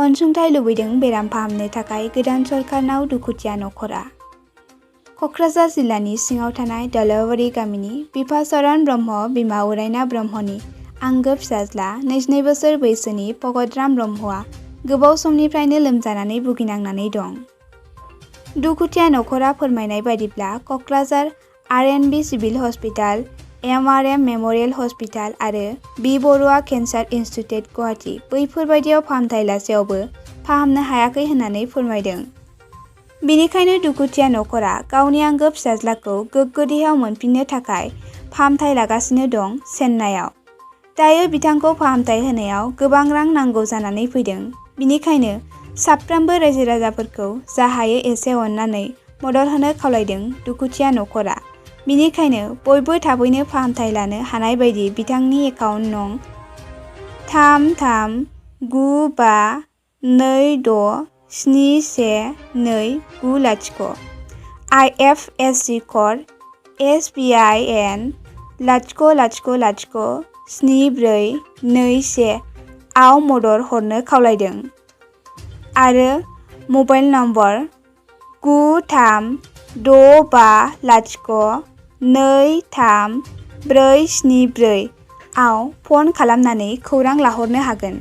अनसुंथाइ लुबैदों बेराम फाहामनो थाखाय गोदान सरकारनाव दुखुथिया नखरा। क'क्राझार जिल्लानि सिङाव थानाय दल'वारि गामिनि बिफाचरण ब्रह्म बिमा उरायना ब्रह्मनि आंगो फिसाज्ला 22 बोसोर बैसोनि भगतराम ब्रह्मआ गोबाव समनिफ्रायनो लोमजानानै भुगिनांनानै दं। दुखुथिया नखरा फोरमायनाय बायदिब्ला Kokrajhar RNB Civil Hospital, MRM Memorial Hospital आरो B. Barooah Cancer Institute Guwahati बैफोरबायदियाव फाहामथाय लासेयावबो फाहामनो हायाखै होननानै फोरमायदों। बेनिखायनो दुखुथिया नखरा गावनि आंगो फिसाज्लाखौ गोग्गो देहायाव मोनफिननो थाखाय फाहामथाय लागासिनो दं चेन्नाइआव। दायो बिथांखौ फाहामथाय होनायाव गोबां रां नांगौ जानानै फैदों। बेनिखायनो साफ्रोमबो रायजो राजाफोरखौ जा हायो एसे अननानै मदद होनो खावलायदों दुखुथिया नखरा। बेनिखायनो बयबो थाबैनो फाहामथाय लानो हानाय बायदि बिथांनि एकाउन्ट नं 3395267129 आइ.एफ.एस.सि. क'ड SBIN 00074221 आव मदद हरनो खावलायदों आरो मबाइल नम्बर 9365023474 आव फन खालामनानै खौरां लाहरनो हागोन।